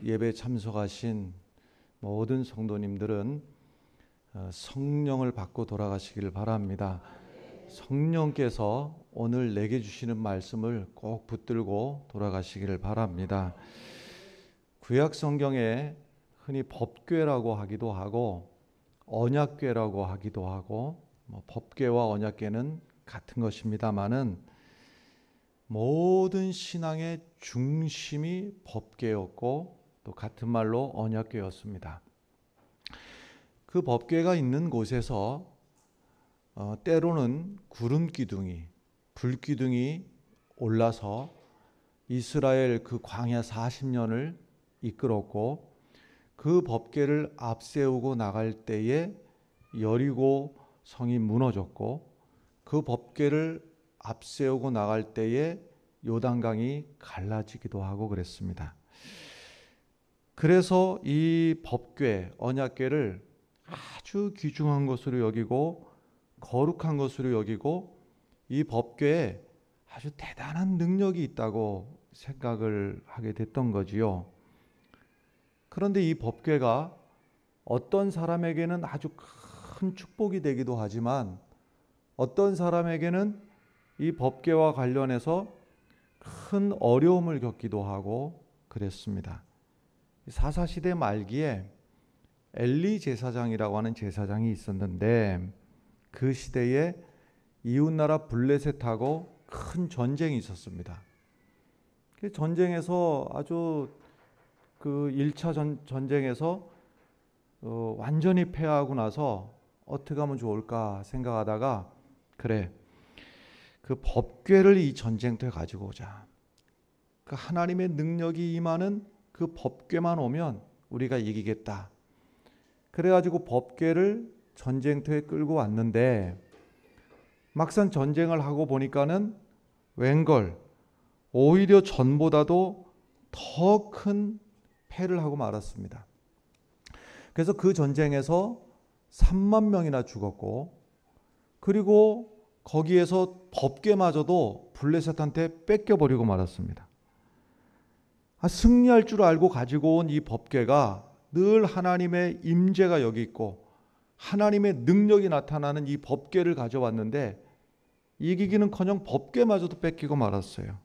예배에 참석하신 모든 성도님들은 성령을 받고 돌아가시기를 바랍니다. 성령께서 오늘 내게 주시는 말씀을 꼭 붙들고 돌아가시기를 바랍니다. 구약 성경에 흔히 법궤라고 하기도 하고 언약궤라고 하기도 하고 법궤와 언약궤는 같은 것입니다마는 모든 신앙의 중심이 법궤였고 또 같은 말로 언약궤였습니다. 그 법궤가 있는 곳에서 때로는 구름 기둥이, 불 기둥이 올라서 이스라엘 그 광야 40년을 이끌었고 그 법궤를 앞세우고 나갈 때에 여리고 성이 무너졌고 그 법궤를 앞세우고 나갈 때에 요단강이 갈라지기도 하고 그랬습니다. 그래서 이 법궤, 언약궤를 아주 귀중한 것으로 여기고 거룩한 것으로 여기고 이 법궤에 아주 대단한 능력이 있다고 생각을 하게 됐던 거지요. 그런데 이 법궤가 어떤 사람에게는 아주 큰 축복이 되기도 하지만 어떤 사람에게는 이 법궤와 관련해서 큰 어려움을 겪기도 하고 그랬습니다. 사사시대 말기에 엘리 제사장이라고 하는 제사장이 있었는데 그 시대에 이웃나라 블레셋하고 큰 전쟁이 있었습니다. 그 전쟁에서 아주 그 1차 전쟁에서 완전히 패하고 나서 어떻게 하면 좋을까 생각하다가 그래, 그 법궤를 이 전쟁터에 가지고 오자. 그 하나님의 능력이 임하는 그 법궤만 오면 우리가 이기겠다. 그래가지고 법궤를 전쟁터에 끌고 왔는데 막상 전쟁을 하고 보니까는 웬걸 오히려 전보다도 더 큰 패를 하고 말았습니다. 그래서 그 전쟁에서 3만 명이나 죽었고 그리고 거기에서 법궤마저도 블레셋한테 뺏겨버리고 말았습니다. 승리할 줄 알고 가지고 온 이 법궤가 늘 하나님의 임재가 여기 있고 하나님의 능력이 나타나는 이 법궤를 가져왔는데 이기기는커녕 법궤마저도 뺏기고 말았어요.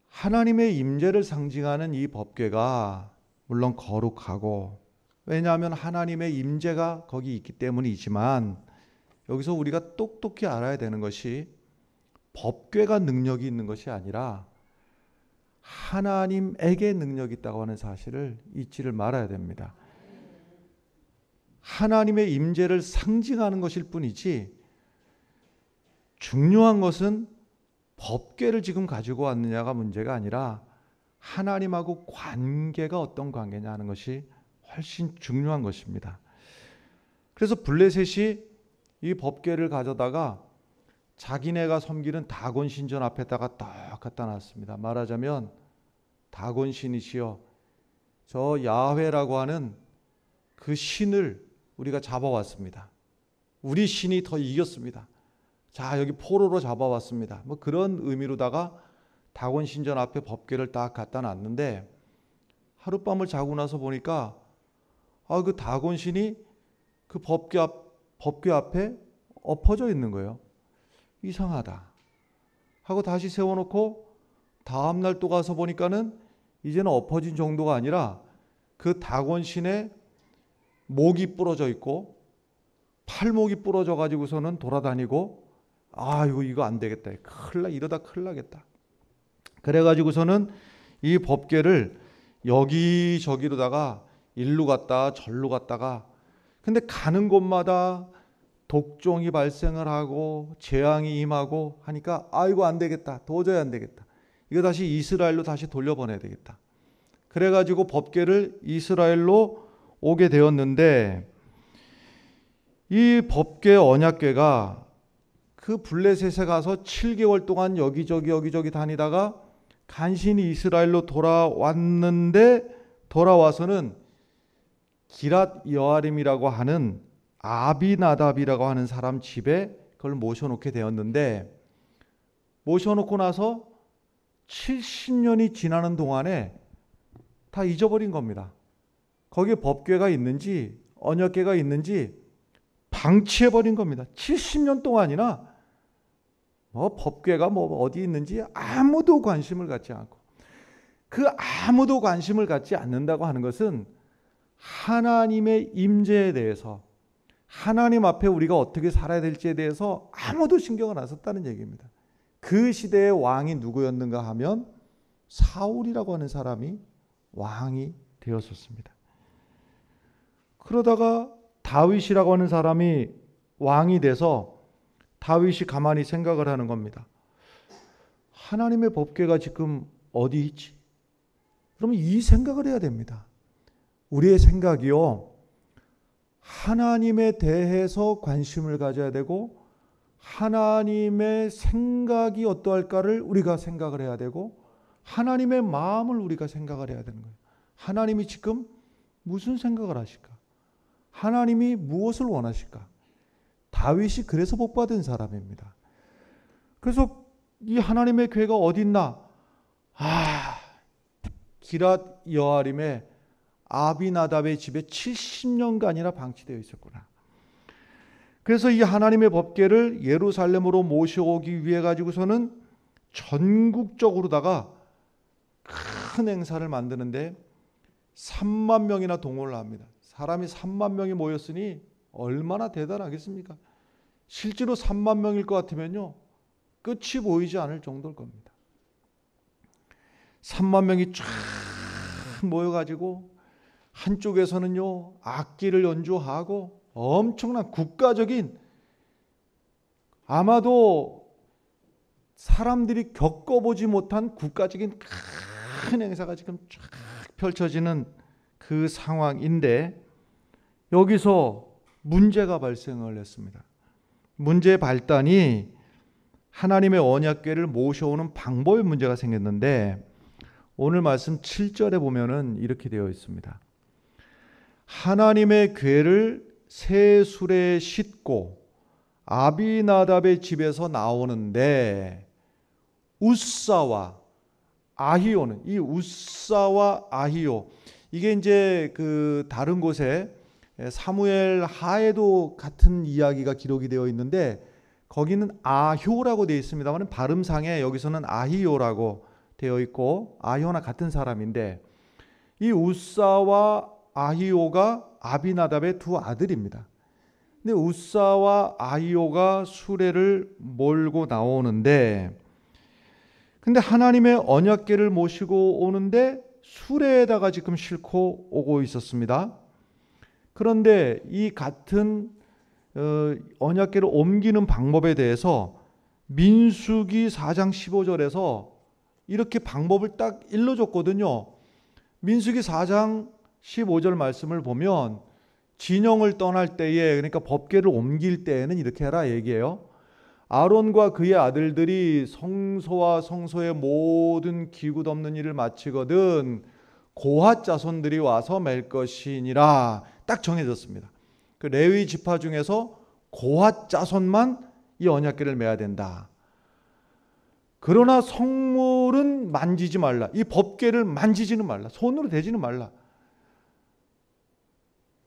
하나님의 임재를 상징하는 이 법궤가 물론 거룩하고 왜냐하면 하나님의 임재가 거기 있기 때문이지만 여기서 우리가 똑똑히 알아야 되는 것이 법궤가 능력이 있는 것이 아니라 하나님에게 능력이 있다고 하는 사실을 잊지를 말아야 됩니다. 하나님의 임재를 상징하는 것일 뿐이지 중요한 것은 법궤를 지금 가지고 왔느냐가 문제가 아니라 하나님하고 관계가 어떤 관계냐 하는 것이 훨씬 중요한 것입니다. 그래서 블레셋이 이 법궤를 가져다가 자기네가 섬기는 다곤 신전 앞에다가 딱 갖다 놨습니다. 말하자면 다곤 신이시여 저 야훼라고 하는 그 신을 우리가 잡아왔습니다. 우리 신이 더 이겼습니다. 자 여기 포로로 잡아왔습니다. 뭐 그런 의미로다가 다곤 신전 앞에 법궤를 딱 갖다 놨는데 하룻밤을 자고 나서 보니까 그 다곤 신이 그 법궤 앞에 엎어져 있는 거예요. 이상하다 하고 다시 세워놓고 다음날 또 가서 보니까는 이제는 엎어진 정도가 아니라 그 다곤 신의 목이 부러져 있고 팔목이 부러져 가지고서는 돌아다니고 이거 안 되겠다. 이러다 큰일 나겠다. 그래가지고서는 이 법궤를 여기저기로다가 일로 갔다 절로 갔다가 근데 가는 곳마다 독종이 발생을 하고 재앙이 임하고 하니까 이거 안 되겠다. 도저히 안 되겠다. 이거 다시 이스라엘로 다시 돌려보내야 되겠다. 그래가지고 법궤를 이스라엘로 오게 되었는데 이 법궤 언약궤가 그 블레셋에 가서 7개월 동안 여기저기 다니다가 간신히 이스라엘로 돌아왔는데 돌아와서는 기랏 여아림이라고 하는 아비나답이라고 하는 사람 집에 그걸 모셔놓게 되었는데 모셔놓고 나서 70년이 지나는 동안에 다 잊어버린 겁니다. 거기에 법궤가 있는지 언약궤가 있는지 방치해버린 겁니다. 70년 동안이나 법궤가 어디 있는지 아무도 관심을 갖지 않고, 그 아무도 관심을 갖지 않는다고 하는 것은 하나님의 임재에 대해서, 하나님 앞에 우리가 어떻게 살아야 될지에 대해서 아무도 신경을 안 썼다는 얘기입니다. 그 시대의 왕이 누구였는가 하면 사울이라고 하는 사람이 왕이 되었었습니다. 그러다가 다윗이라고 하는 사람이 왕이 돼서 다윗이 가만히 생각을 하는 겁니다. 하나님의 법궤가 지금 어디 있지? 그러면 이 생각을 해야 됩니다. 우리의 생각이요, 하나님에 대해서 관심을 가져야 되고, 하나님의 생각이 어떠할까를 우리가 생각을 해야 되고, 하나님의 마음을 우리가 생각을 해야 되는 거예요. 하나님이 지금 무슨 생각을 하실까? 하나님이 무엇을 원하실까? 다윗이 그래서 복받은 사람입니다. 그래서 이 하나님의 궤가 어디 있나? 기랏 여아림의 아비나답의 집에 70년간이나 방치되어 있었구나. 그래서 이 하나님의 법궤를 예루살렘으로 모셔오기 위해 가지고서는 전국적으로다가 큰 행사를 만드는데 3만 명이나 동원을 합니다. 사람이 3만 명이 모였으니 얼마나 대단하겠습니까? 실제로 3만 명일 것 같으면요, 끝이 보이지 않을 정도일 겁니다. 3만 명이 쫙 모여가지고 한쪽에서는요, 악기를 연주하고 엄청난 국가적인, 아마도 사람들이 겪어보지 못한 국가적인 큰 행사가 지금 쫙 펼쳐지는 그 상황인데, 여기서 문제가 발생을 했습니다. 문제의 발단이 하나님의 언약궤를 모셔오는 방법에 문제가 생겼는데, 오늘 말씀 7절에 보면은 이렇게 되어 있습니다. 하나님의 궤를 새 수레에 싣고 아비나답의 집에서 나오는데, 우사와 아히오는, 이 우사와 아히오, 이게 이제 그 다른 곳에 사무엘 하에도 같은 이야기가 기록이 되어 있는데, 거기는 아효라고 되어 있습니다만 발음상에 여기서는 아히오라고 되어 있고, 아효나 같은 사람인데, 이 우사와 아히오가 아비나답의 두 아들입니다. 근데 우사와 아히오가 수레를 몰고 나오는데, 근데 하나님의 언약궤를 모시고 오는데 수레에다가 지금 싣고 오고 있었습니다. 그런데 이 같은 언약궤를 옮기는 방법에 대해서 민수기 4장 15절에서 이렇게 방법을 딱 일러줬거든요. 민수기 4장 15절 말씀을 보면 진영을 떠날 때에, 그러니까 법궤를 옮길 때에는 이렇게 해라 얘기해요. 아론과 그의 아들들이 성소와 성소의 모든 기구 덮는 일을 마치거든 고핫 자손들이 와서 맬 것이니라. 딱 정해졌습니다. 그 레위 지파 중에서 고핫 자손만 이 언약궤를 메야 된다. 그러나 성물은 만지지 말라. 이 법궤를 만지지는 말라. 손으로 대지는 말라.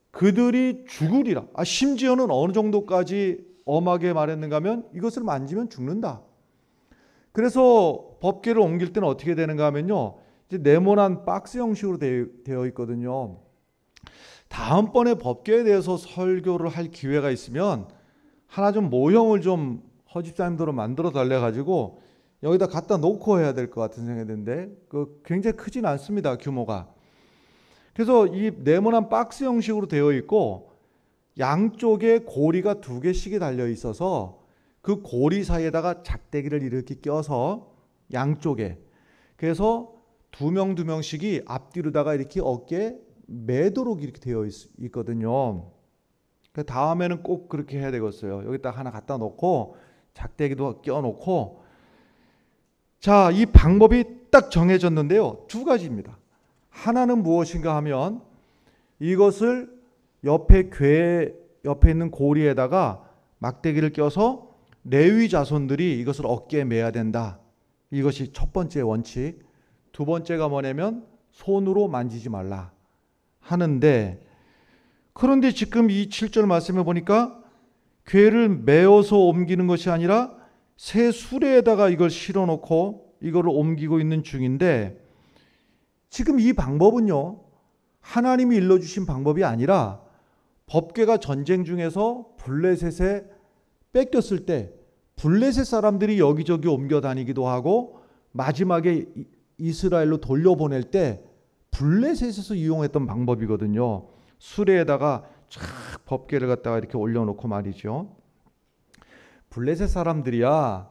그들이 죽으리라. 심지어는 어느 정도까지 엄하게 말했는가 하면 이것을 만지면 죽는다. 그래서 법궤를 옮길 때는 어떻게 되는가 하면요, 이제 네모난 박스 형식으로 되어 있거든요. 다음번에 법궤에 대해서 설교를 할 기회가 있으면 하나 좀 모형을 좀 허집사님들로 만들어 달래 가지고 여기다 갖다 놓고 해야 될 것 같은 생각이 드는데, 그 굉장히 크진 않습니다, 규모가. 그래서 이 네모난 박스 형식으로 되어 있고 양쪽에 고리가 2개씩이 달려 있어서 그 고리 사이에다가 작대기를 이렇게 껴서 양쪽에, 그래서 2명씩이 앞뒤로다가 이렇게 어깨에 매도록 이렇게 되어 있거든요. 그 다음에는 꼭 그렇게 해야 되겠어요. 여기다 하나 갖다 놓고 작대기도 껴놓고. 자, 이 방법이 딱 정해졌는데요, 2가지입니다. 하나는 무엇인가 하면 이것을 옆에 있는 고리에다가 막대기를 껴서 레위 자손들이 이것을 어깨에 매야 된다. 이것이 첫 번째 원칙. 두 번째가 뭐냐면 손으로 만지지 말라 하는데, 그런데 지금 이 7절 말씀에 보니까 궤를 메어서 옮기는 것이 아니라 새 수레에다가 이걸 실어놓고 이걸 옮기고 있는 중인데, 지금 이 방법은요, 하나님이 일러주신 방법이 아니라 법궤가 전쟁 중에서 블레셋에 뺏겼을 때 블레셋 사람들이 여기저기 옮겨 다니기도 하고 마지막에 이스라엘로 돌려보낼 때 블레셋에서 이용했던 방법이거든요. 수레에다가 쫙 법궤를 갖다가 이렇게 올려놓고 말이죠. 블레셋 사람들이야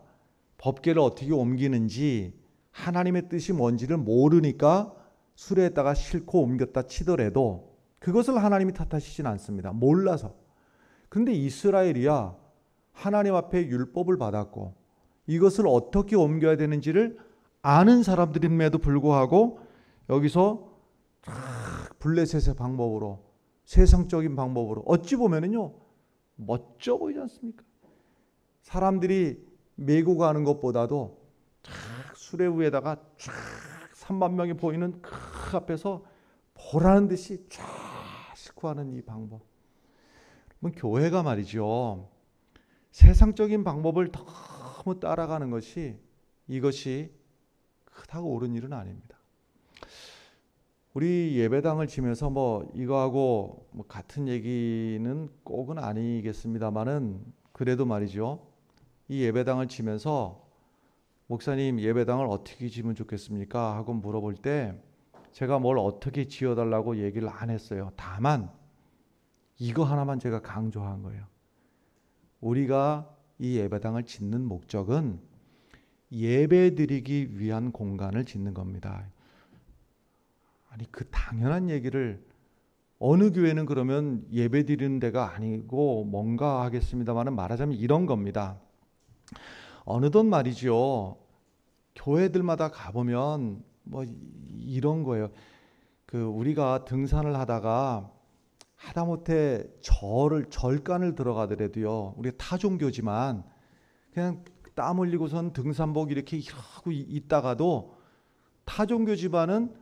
법궤를 어떻게 옮기는지 하나님의 뜻이 뭔지를 모르니까 수레에다가 싣고 옮겼다 치더라도 그것을 하나님이 탓하시진 않습니다. 몰라서. 그런데 이스라엘이야 하나님 앞에 율법을 받았고 이것을 어떻게 옮겨야 되는지를 아는 사람들임에도 불구하고 여기서 블레셋의 방법으로, 세상적인 방법으로, 어찌 보면은요 멋져 보이지 않습니까? 사람들이 메고 가는 것보다도 수레 위에다가 3만 명이 보이는 그 앞에서 보라는 듯이 쫙 싣고 하는 이 방법. 교회가 말이죠, 세상적인 방법을 너무 따라가는 것이, 이것이 크다고 옳은 일은 아닙니다. 우리 예배당을 지면서 이거하고 같은 얘기는 꼭은 아니겠습니다만은, 그래도 말이죠, 이 예배당을 지면서 목사님 예배당을 어떻게 지으면 좋겠습니까? 하고 물어볼 때 제가 뭘 어떻게 지어달라고 얘기를 안 했어요. 다만 이거 하나만 제가 강조한 거예요. 우리가 이 예배당을 짓는 목적은 예배 드리기 위한 공간을 짓는 겁니다. 아니, 그 당연한 얘기를 어느 교회는 그러면 예배 드리는 데가 아니고 뭔가 하겠습니다만, 말하자면 이런 겁니다. 어느덧 말이죠, 교회들마다 가보면 이런 거예요. 우리가 등산을 하다가 하다못해 절간을 들어가더라도요, 우리가 타종교지만 그냥 땀 흘리고선 등산복 이렇게 하고 있다가도 타종교 집안은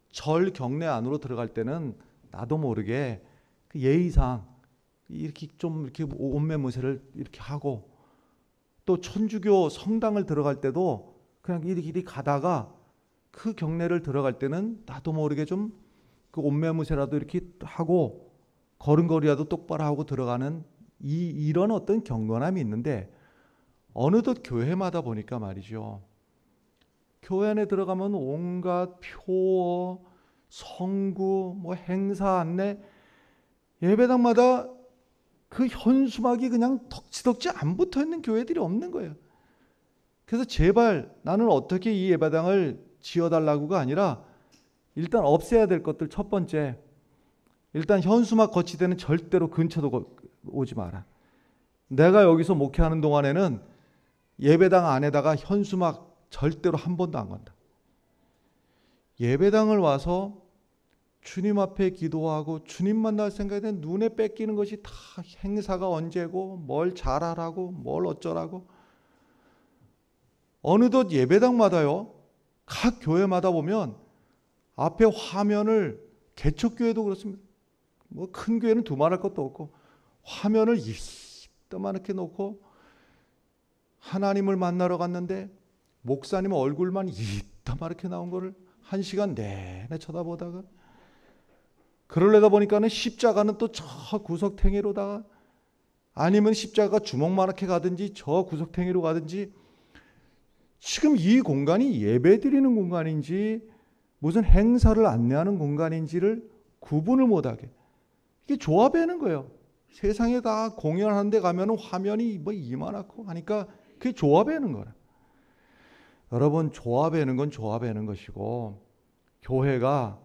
절 경내 안으로 들어갈 때는 나도 모르게 그 예의상 이렇게 좀 이렇게 옷매무새를 이렇게 하고, 또 천주교 성당을 들어갈 때도 그냥 이리 가다가 그 경내를 들어갈 때는 나도 모르게 좀 그 옷매무새라도 이렇게 하고 걸음걸이라도 똑바로 하고 들어가는 이런 어떤 경건함이 있는데, 어느덧 교회마다 보니까 말이죠, 교회 안에 들어가면 온갖 표어, 성구, 행사 안내, 예배당마다 그 현수막이 그냥 덕지덕지 안 붙어 있는 교회들이 없는 거예요. 그래서 제발 나는 어떻게 이 예배당을 지어달라고가 아니라, 일단 없애야 될 것들 첫 번째, 일단 현수막 거치대는 절대로 근처도 오지 마라. 내가 여기서 목회하는 동안에는 예배당 안에다가 현수막 절대로 한 번도 안 건다. 예배당을 와서 주님 앞에 기도하고 주님 만날 생각에 대한 눈에 뺏기는 것이 다 행사가 언제고 뭘 잘하라고 뭘 어쩌라고. 어느덧 예배당마다요, 각 교회마다 보면 앞에 화면을, 개척교회도 그렇습니다. 큰 교회는 두말할 것도 없고 화면을 이따만하게 놓고 하나님을 만나러 갔는데 목사님 얼굴만 이따만하게 나온 거를 1시간 내내 쳐다보다가, 그러려다 보니까는 십자가는 또 저 구석탱이로다가, 아니면 십자가가 주먹만하게 가든지 저 구석탱이로 가든지, 지금 이 공간이 예배 드리는 공간인지 무슨 행사를 안내하는 공간인지를 구분을 못하게, 이게 조합하는 거예요. 세상에 다 공연하는 데 가면 화면이 이만하고 하니까 그게 조합하는 거라. 여러분, 조합하는 건 조합하는 것이고, 교회가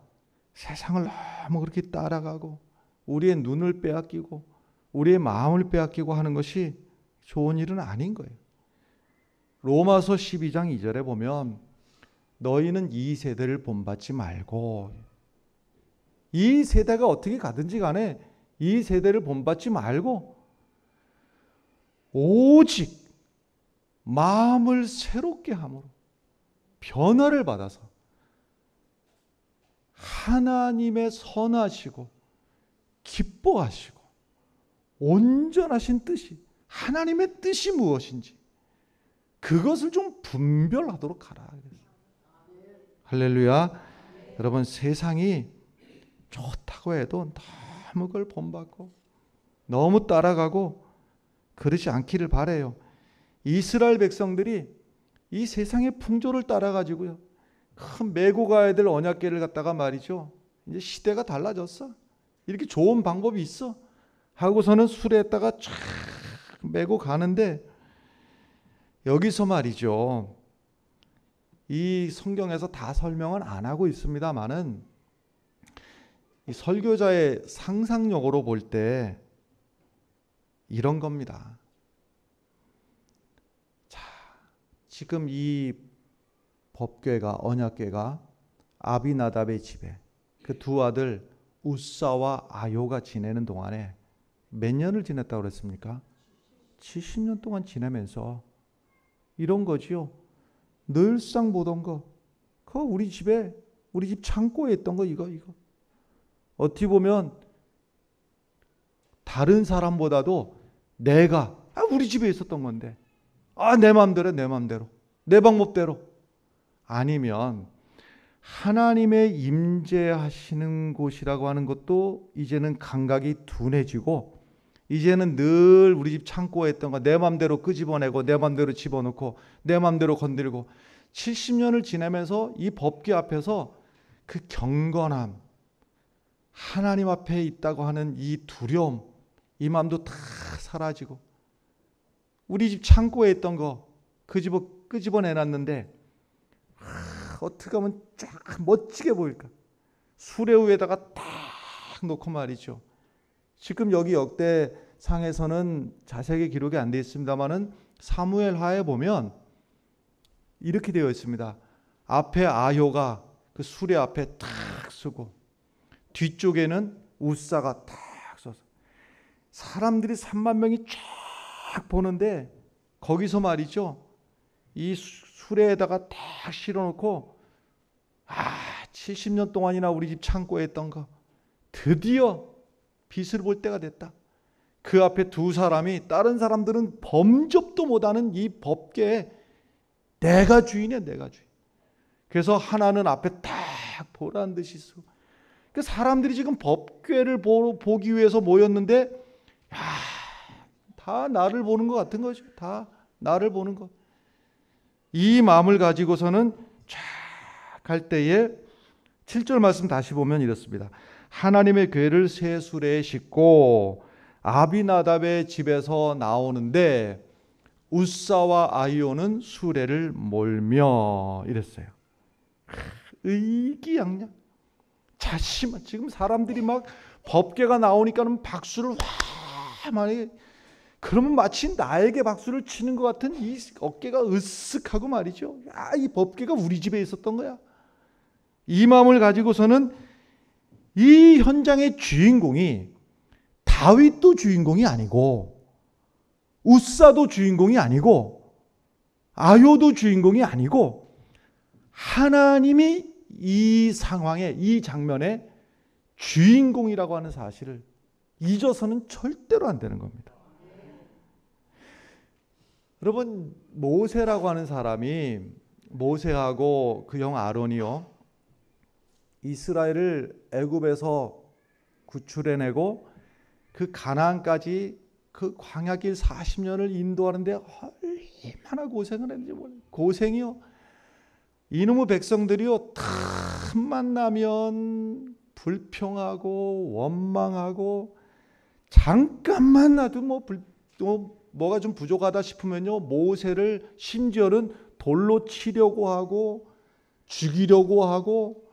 세상을 너무 그렇게 따라가고 우리의 눈을 빼앗기고 우리의 마음을 빼앗기고 하는 것이 좋은 일은 아닌 거예요. 로마서 12장 2절에 보면 너희는 이 세대를 본받지 말고, 이 세대가 어떻게 가든지 간에 이 세대를 본받지 말고 오직 마음을 새롭게 함으로 변화를 받아서 하나님의 선하시고 기뻐하시고 온전하신 뜻이, 하나님의 뜻이 무엇인지 그것을 좀 분별하도록 하라. 할렐루야. 여러분, 세상이 좋다고 해도 너무 그걸 본받고 너무 따라가고 그러지 않기를 바라요. 이스라엘 백성들이 이 세상의 풍조를 따라가지고요, 큰 메고 가야 될 언약궤를 갖다가 말이죠, 이제 시대가 달라졌어, 이렇게 좋은 방법이 있어 하고서는 수레에다가 쫙 메고 가는데, 여기서 말이죠, 이 성경에서 다 설명은 안 하고 있습니다만은 이 설교자의 상상력으로 볼 때 이런 겁니다. 자, 지금 이 법궤가, 언약궤가 아비나답의 집에 그 두 아들 우사와 아요가 지내는 동안에 몇 년을 지냈다고 그랬습니까? 70년 동안 지내면서 이런 거지요. 늘상 보던 거, 그거 우리 집에, 우리 집 창고에 있던 거, 이거 어떻게 보면 다른 사람보다도 내가 우리 집에 있었던 건데, 내 마음대로, 내 방법대로. 아니면 하나님의 임재하시는 곳이라고 하는 것도 이제는 감각이 둔해지고, 이제는 늘 우리 집 창고에 있던 거 내 마음대로 끄집어내고 내 마음대로 집어넣고 내 마음대로 건드리고, 70년을 지내면서 이 법궤 앞에서 그 경건함, 하나님 앞에 있다고 하는 이 두려움, 이 마음도 다 사라지고, 우리 집 창고에 있던 거 끄집어내놨는데 어떻게 하면 쫙 멋지게 보일까? 수레 위에다가 딱 놓고 말이죠. 지금 여기 역대상에서는 자세하게 기록이 안 되어 있습니다만은 사무엘하에 보면 이렇게 되어 있습니다. 앞에 아효가 그 수레 앞에 탁 서고 뒤쪽에는 우사가 탁 서서 사람들이 3만 명이 쫙 보는데, 거기서 말이죠, 이 수레에다가 탁 실어놓고 70년 동안이나 우리 집 창고에 있던 거 드디어 빛을 볼 때가 됐다. 그 앞에 두 사람이, 다른 사람들은 범접도 못하는 이 법궤에 내가 주인이야, 내가 주인. 그래서 하나는 앞에 딱 보란 듯이 쓰고, 그 사람들이 지금 법궤를 보기 위해서 모였는데 다 나를 보는 것 같은 거죠. 다 나를 보는 것. 이 마음을 가지고서는 쫙 갈 때에 7절 말씀 다시 보면 이렇습니다. 하나님의 궤를 새 수레에 싣고 아비나답의 집에서 나오는데 우사와 아이오는 수레를 몰며 이랬어요. 의기양양, 자신만. 지금 사람들이 막 법궤가 나오니까는 박수를 많이, 그러면 마치 나에게 박수를 치는 것 같은 이 어깨가 으쓱하고 말이죠. 이 법궤가 우리 집에 있었던 거야. 이 마음을 가지고서는 이 현장의 주인공이 다윗도 주인공이 아니고 우사도 주인공이 아니고 아요도 주인공이 아니고 하나님이 이 상황에, 이 장면에 주인공이라고 하는 사실을 잊어서는 절대로 안 되는 겁니다. 여러분, 모세라고 하는 사람이, 모세하고 그 형 아론이요, 이스라엘을 애굽에서 구출해내고 그 가나안까지 그 광야길 40년을 인도하는데 얼마나 고생을 했는지 몰라요. 고생이요. 이놈의 백성들이요, 틈만 나면 불평하고 원망하고, 잠깐만 나도 뭐가 좀 부족하다 싶으면요, 모세를 심지어는 돌로 치려고 하고 죽이려고 하고,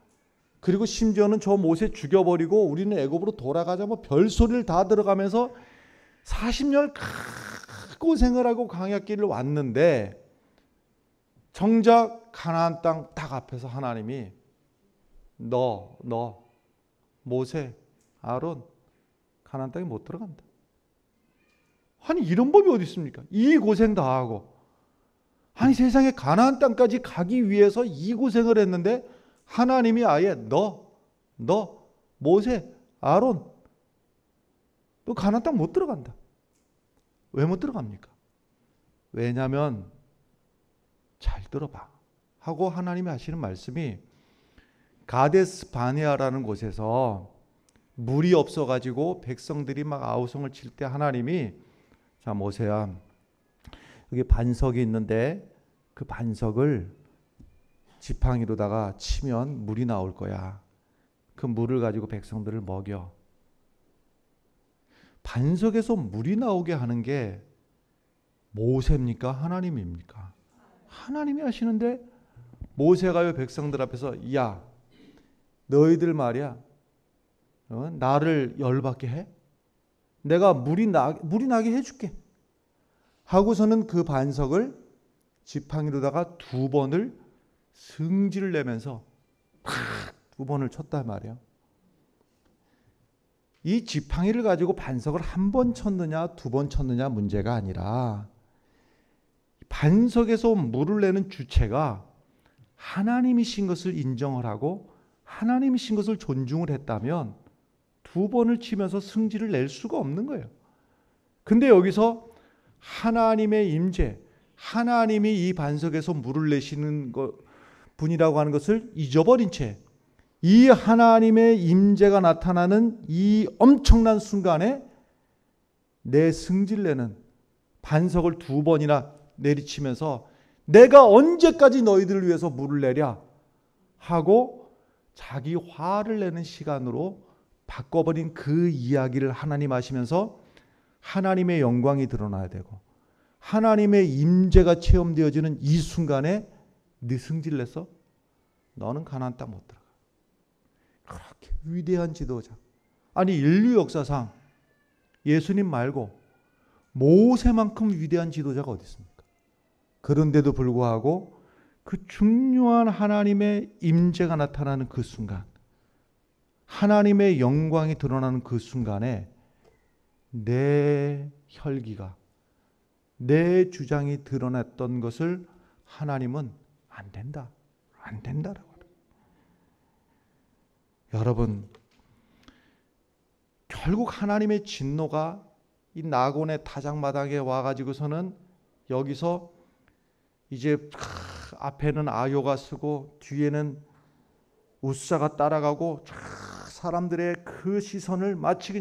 그리고 심지어는 저 모세 죽여버리고 우리는 애굽으로 돌아가자, 뭐 별소리를 다 들어가면서 40년을 고생을 하고 광야길을 왔는데, 정작 가나안 땅 딱 앞에서 하나님이 너 모세, 아론 가나안 땅에 못 들어간다. 아니, 이런 법이 어디 있습니까? 이 고생 다 하고 아니 세상에 가나안 땅까지 가기 위해서 이 고생을 했는데 하나님이 아예 너 모세 아론 너 가나안 땅 못 들어간다. 왜 못 들어갑니까? 왜냐하면 잘 들어봐 하고 하나님이 하시는 말씀이 가데스 바네아라는 곳에서 물이 없어가지고 백성들이 막 아우성을 칠 때 하나님이 자 모세야 여기 반석이 있는데 그 반석을 지팡이로다가 치면 물이 나올 거야. 그 물을 가지고 백성들을 먹여. 반석에서 물이 나오게 하는 게 모세입니까? 하나님입니까? 하나님이 하시는데 모세가요 백성들 앞에서 야 너희들 말이야 나를 열받게 해? 내가 물이 나게 해줄게 하고서는 그 반석을 지팡이로다가 2번을 승질을 내면서 팍 2번을 쳤단 말이에요. 이 지팡이를 가지고 반석을 1번 쳤느냐 2번 쳤느냐 문제가 아니라 반석에서 물을 내는 주체가 하나님이신 것을 인정을 하고 하나님이신 것을 존중을 했다면 2번을 치면서 승질을 낼 수가 없는 거예요. 근데 여기서 하나님의 임재, 하나님이 이 반석에서 물을 내시는 분이라고 하는 것을 잊어버린 채 이 하나님의 임재가 나타나는 이 엄청난 순간에 내 승질내는 반석을 2번이나 내리치면서 내가 언제까지 너희들을 위해서 물을 내랴 하고 자기 화를 내는 시간으로 바꿔버린 그 이야기를 하나님 하시면서 하나님의 영광이 드러나야 되고 하나님의 임재가 체험되어지는 이 순간에 네 승질 내서 너는 가나안 땅 못 들어가. 그렇게 위대한 지도자. 아니 인류 역사상 예수님 말고 모세만큼 위대한 지도자가 어디 있습니까? 그런데도 불구하고 그 중요한 하나님의 임재가 나타나는 그 순간, 하나님의 영광이 드러나는 그 순간에 내 혈기가, 내 주장이 드러났던 것을 하나님은 안 된다라고. 여러분, 결국 하나님의 진노가 이 나곤의 타작마당에 와가지고서는 여기서 이제 앞에는 아요가 쓰고 뒤에는 우사가 따라가고 사람들의 그 시선을 마치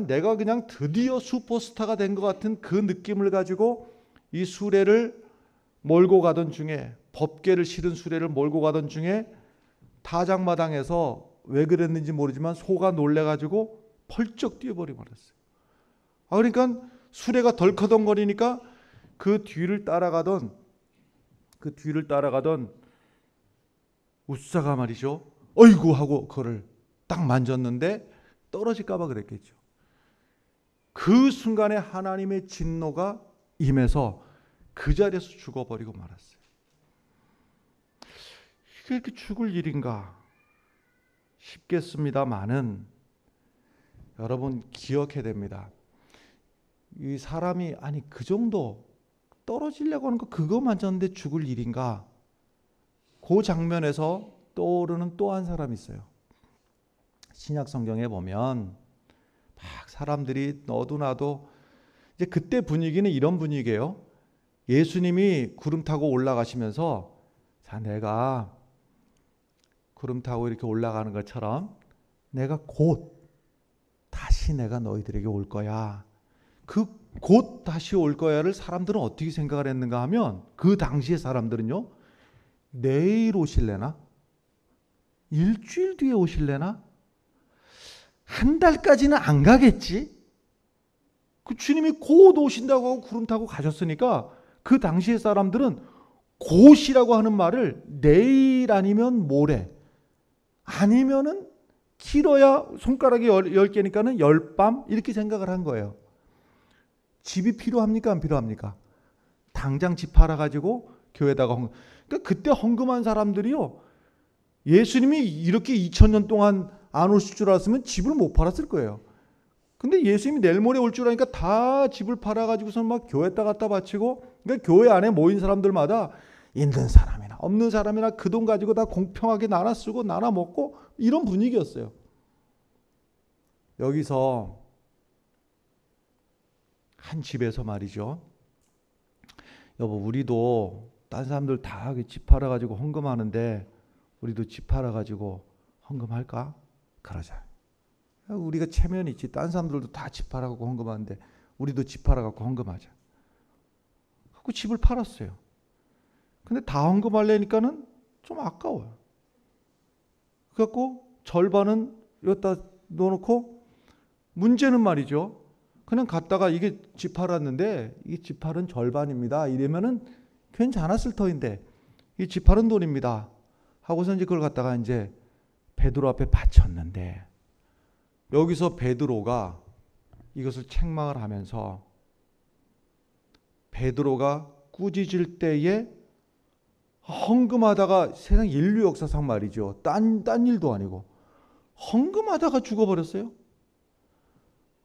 내가 그냥 드디어 슈퍼스타가 된 것 같은 그 느낌을 가지고 이 수레를 몰고 가던 중에 법궤를 실은 수레를 몰고 가던 중에 타작마당에서 왜 그랬는지 모르지만 소가 놀래가지고 펄쩍 뛰어버려 버렸어요. 그러니까 수레가 덜커덩거리니까 그 뒤를 따라가던 우사가 말이죠. 어이구 하고 그를 딱 만졌는데 떨어질까 봐 그랬겠죠. 그 순간에 하나님의 진노가 임해서 그 자리에서 죽어버리고 말았어요. 이게 이렇게 죽을 일인가 싶겠습니다만은 여러분 기억해야 됩니다. 이 사람이 아니 그 정도 떨어지려고 하는 거 그거 만졌는데 죽을 일인가? 그 장면에서 떠오르는 또 한 사람이 있어요. 신약 성경에 보면 막 사람들이 너도 나도 이제 그때 분위기는 이런 분위기예요. 예수님이 구름 타고 올라가시면서 자 내가 구름 타고 이렇게 올라가는 것처럼 내가 곧 다시 내가 너희들에게 올 거야. 그 곧 다시 올 거야를 사람들은 어떻게 생각을 했는가 하면 그 당시의 사람들은요. 내일 오실래나? 일주일 뒤에 오실래나? 한 달까지는 안 가겠지? 그 주님이 곧 오신다고 하고 구름 타고 가셨으니까 그 당시의 사람들은 곧이라고 하는 말을 내일 아니면 모레 아니면은 길어야 손가락이 10개니까는 열밤 이렇게 생각을 한 거예요. 집이 필요합니까? 안 필요합니까? 당장 집 팔아가지고 교회에다가 그러니까 그때 헌금한 사람들이요. 예수님이 이렇게 2000년 동안 안 오실 줄 알았으면 집을 못 팔았을 거예요. 근데 예수님이 내일 모레 올 줄 아니까 다 집을 팔아가지고서 막 교회에다 갖다 바치고 그러니까 교회 안에 모인 사람들마다 있는 사람이나 없는 사람이나 그 돈 가지고 다 공평하게 나눠 쓰고 나눠 먹고 이런 분위기였어요. 여기서 한 집에서 말이죠. 여보, 우리도 딴 사람들 다 집 팔아가지고 헌금하는데 우리도 집 팔아가지고 헌금할까? 그러자. 우리가 체면이 있지. 딴 사람들도 다 집 팔아가지고 헌금하는데 우리도 집 팔아가지고 헌금하자. 그 집을 팔았어요. 근데 다 헌금하려니까는 좀 아까워요. 그래갖고 절반은 여기다 넣어놓고, 문제는 말이죠. 그냥 갔다가 이게 집 팔았는데 이 집 팔은 절반입니다. 이러면은 괜찮았을 터인데 이 집 팔은 돈입니다. 하고서 이제 그걸 갖다가 이제 베드로 앞에 바쳤는데, 여기서 베드로가 이것을 책망을 하면서, 베드로가 꾸짖을 때에 헌금하다가, 세상 인류 역사상 말이죠. 딴 일도 아니고 헌금하다가 죽어버렸어요.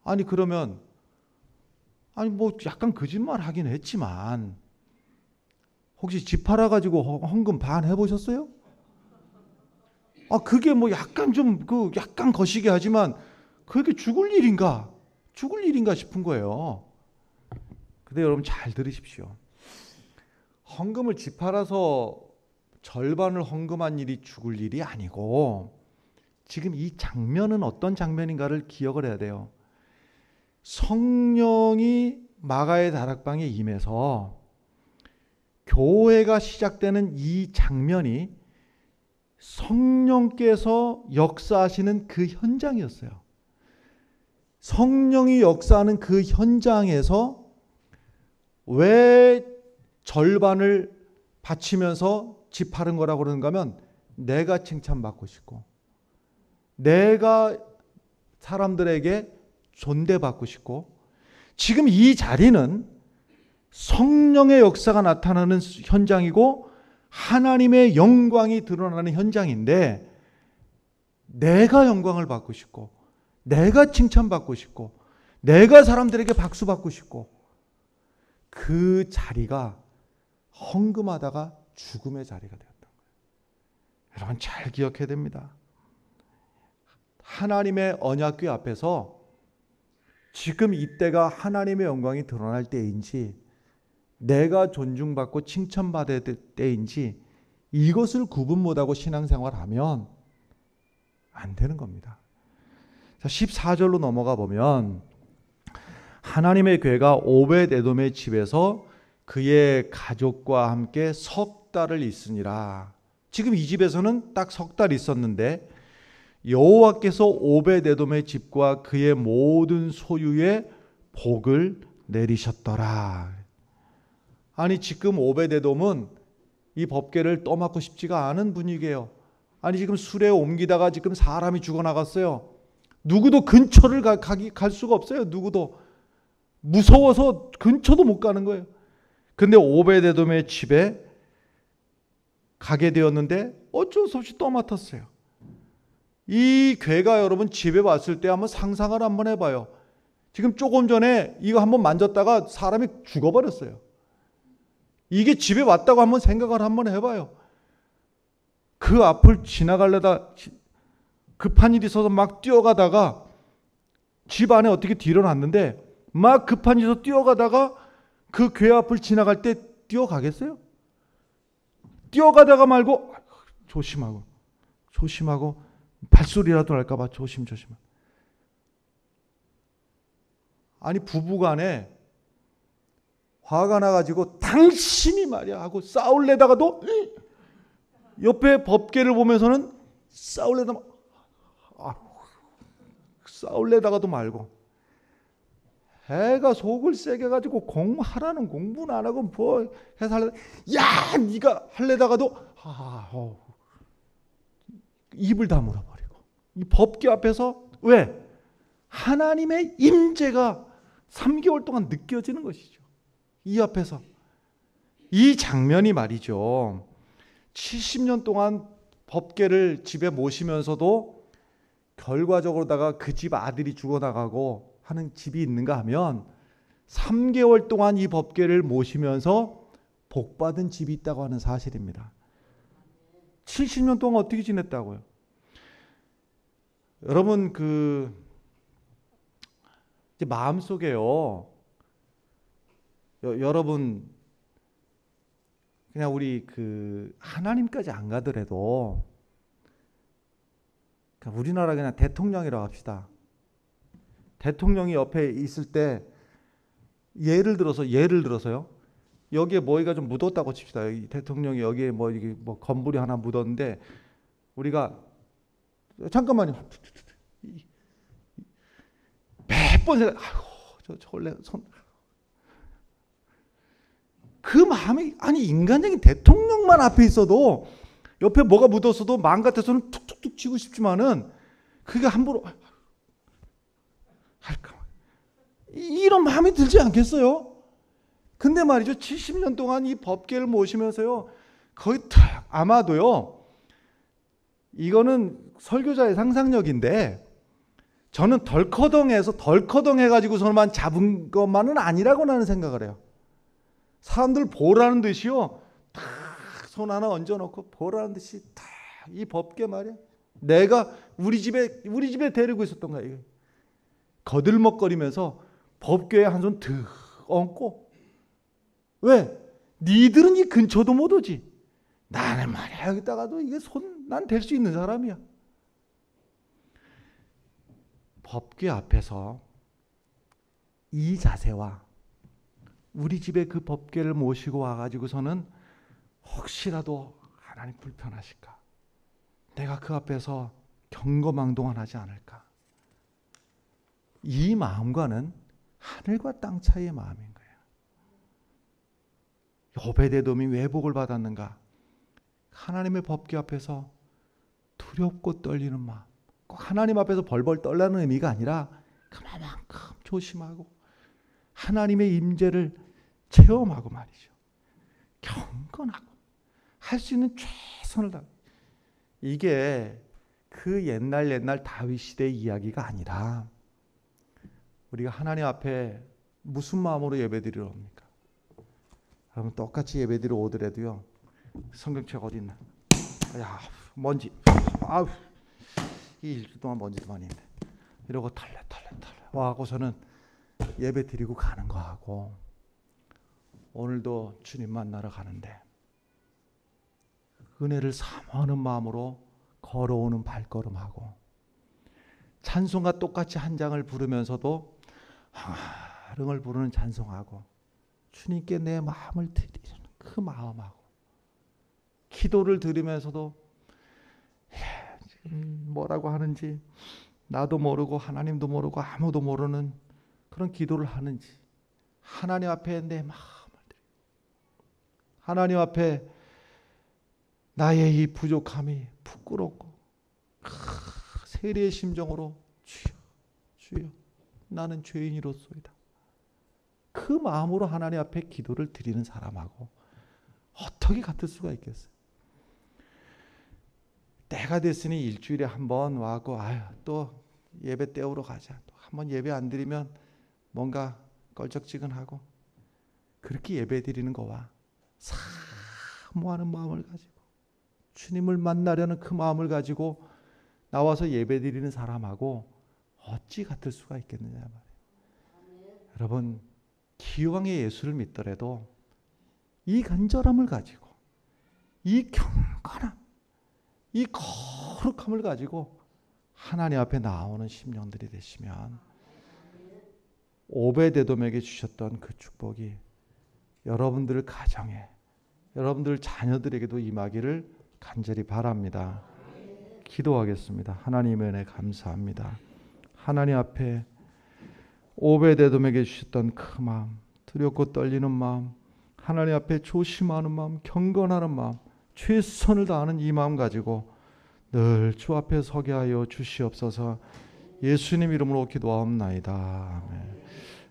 아니 그러면, 아니 뭐 약간 거짓말 하긴 했지만 혹시 집 팔아가지고 헌금 반 해보셨어요? 아 그게 뭐 약간 좀 약간 거시기 하지만 그렇게 죽을 일인가 싶은 거예요. 근데 여러분 잘 들으십시오. 헌금을 집 팔아서 절반을 헌금한 일이 죽을 일이 아니고, 지금 이 장면은 어떤 장면인가를 기억을 해야 돼요. 성령이 마가의 다락방에 임해서 교회가 시작되는 이 장면이 성령께서 역사하시는 그 현장이었어요. 성령이 역사하는 그 현장에서 왜 절반을 바치면서 집 파는 거라고 그러는가 하면, 내가 칭찬받고 싶고 내가 사람들에게 존대받고 싶고, 지금 이 자리는 성령의 역사가 나타나는 현장이고 하나님의 영광이 드러나는 현장인데, 내가 영광을 받고 싶고 내가 칭찬받고 싶고 내가 사람들에게 박수 받고 싶고, 그 자리가 헌금하다가 죽음의 자리가 되었던 거예요. 여러분 잘 기억해야 됩니다. 하나님의 언약궤 앞에서 지금 이때가 하나님의 영광이 드러날 때인지 내가 존중받고 칭찬받을 때인지 이것을 구분 못하고 신앙생활하면 안 되는 겁니다. 14절로 넘어가 보면, 하나님의 궤가 오벳에돔의 집에서 그의 가족과 함께 석 달을 있으니라. 지금 이 집에서는 딱 석 달 있었는데 여호와께서 오벳에돔의 집과 그의 모든 소유에 복을 내리셨더라. 아니 지금 오벳에돔은 이 법궤를 떠맡고 싶지가 않은 분위기예요. 아니 지금 수레에 옮기다가 지금 사람이 죽어나갔어요. 누구도 근처를 갈 수가 없어요. 누구도 무서워서 근처도 못 가는 거예요. 근데 오벳에돔의 집에 가게 되었는데 어쩔 수 없이 떠맡았어요. 이 궤가 여러분 집에 왔을 때 한번 상상을 한번 해봐요. 지금 조금 전에 이거 한번 만졌다가 사람이 죽어버렸어요. 이게 집에 왔다고 한번 생각을 한번 해봐요. 그 앞을 지나가려다 급한 일이 있어서 막 뛰어가다가 집 안에 어떻게 들여놨는데 막 급한 일이 있어서 뛰어가다가 그 궤 앞을 지나갈 때 뛰어가겠어요? 뛰어가다가 말고 조심하고 발소리라도 날까봐 조심. 아니 부부간에 화가 나가지고 당신이 말이야 하고 싸울래다가도 옆에 법궤를 보면서는 싸울래다가도 말고, 애가 속을 세게 가지고 공부하라는 공부는 안 하고 뭐 해서 야 네가 할래다가도 입을 다물어버리고, 이 법궤 앞에서 왜? 하나님의 임재가 3개월 동안 느껴지는 것이죠. 이 앞에서. 이 장면이 말이죠. 70년 동안 법궤를 집에 모시면서도 결과적으로다가 그 집 아들이 죽어나가고 하는 집이 있는가 하면 3개월 동안 이 법궤를 모시면서 복받은 집이 있다고 하는 사실입니다. 70년 동안 어떻게 지냈다고요? 여러분 이제 마음속에요. 여러분 그냥 우리 하나님까지 안 가더라도 우리나라 그냥 대통령이라고 합시다. 대통령이 옆에 있을 때 예를 들어서요. 여기에 뭐가 좀 묻었다고 칩시다. 여기 대통령이 여기에 이게 건물이 하나 묻었는데 우리가 잠깐만요. 몇 번 생각. 아이고 저 원래 그 마음이 인간적인 대통령만 앞에 있어도 옆에 뭐가 묻었어도 마음 같아서는 툭툭툭 치고 싶지만은 그게 함부로 할까 이런 마음이 들지 않겠어요? 근데 말이죠. 70년 동안 이 법궤를 모시면서요. 거의 아마도요. 이거는 설교자의 상상력인데 저는 덜커덩해가지고서만 잡은 것만은 아니라고 나는 생각을 해요. 사람들 보라는 듯이요. 탁 손 하나 얹어놓고 보라는 듯이 탁 이 법궤 말이야. 내가 우리 집에 데리고 있었던 거야. 이거. 거들먹거리면서 법궤에 한 손 득 얹고 왜? 니들은 이 근처도 못 오지. 나는 말이야 여기다가도 이게 난 될 수 있는 사람이야. 법궤 앞에서 이 자세와 우리 집에 그 법궤를 모시고 와가지고서는 혹시라도 하나님 불편하실까? 내가 그 앞에서 경거망동하지 않을까? 이 마음과는 하늘과 땅 차이의 마음인 거예요. 오베데돔이 왜 복을 받았는가? 하나님의 법궤 앞에서 두렵고 떨리는 마음. 꼭 하나님 앞에서 벌벌 떨라는 의미가 아니라 그만큼 조심하고 하나님의 임재를 체험하고 말이죠. 경건하고 할 수 있는 최선을 다하고. 이게 그 옛날 다윗 시대의 이야기가 아니라 우리가 하나님 앞에 무슨 마음으로 예배드리러 옵니까? 여러분 똑같이 예배드리러 오더라도요. 성경책 어디 있나? 야 먼지. 아우 이 일주일 동안 먼지도 많이 있네. 이러고 털레 와하고서는 예배 드리고 가는 거하고 오늘도 주님 만나러 가는데 은혜를 사모하는 마음으로 걸어오는 발걸음하고 찬송과 똑같이 한 장을 부르면서도 흥을 부르는 찬송하고 주님께 내 마음을 드리는 그 마음하고 기도를 드리면서도 지금 뭐라고 하는지 나도 모르고 하나님도 모르고 아무도 모르는 그런 기도를 하는지 하나님 앞에 내 마음을 드리고 하나님 앞에 나의 이 부족함이 부끄럽고 세리의 심정으로 주여 나는 죄인이로소이다. 그 마음으로 하나님 앞에 기도를 드리는 사람하고 어떻게 같을 수가 있겠어요? 때가 됐으니 일주일에 한 번 와고 또 예배 때우러 가자. 또 한 번 예배 안 드리면 뭔가 껄쩍지근하고 그렇게 예배 드리는 거와 사모하는 마음을 가지고 주님을 만나려는 그 마음을 가지고 나와서 예배 드리는 사람하고 어찌 같을 수가 있겠느냐 말이에요. 여러분 기왕의 예수를 믿더라도 이 간절함을 가지고 이 경건함 이 거룩함을 가지고 하나님 앞에 나오는 심령들이 되시면 오베데돔에게 주셨던 그 축복이 여러분들 가정에 여러분들 자녀들에게도 임하기를 간절히 바랍니다. 기도하겠습니다. 하나님의 은혜 감사합니다. 하나님 앞에 오베데돔에게 주셨던 그 마음, 두렵고 떨리는 마음, 하나님 앞에 조심하는 마음, 경건하는 마음, 최선을 다하는 이 마음 가지고 늘 주 앞에 서게 하여 주시옵소서. 예수님 이름으로 기도하옵나이다.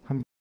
아멘.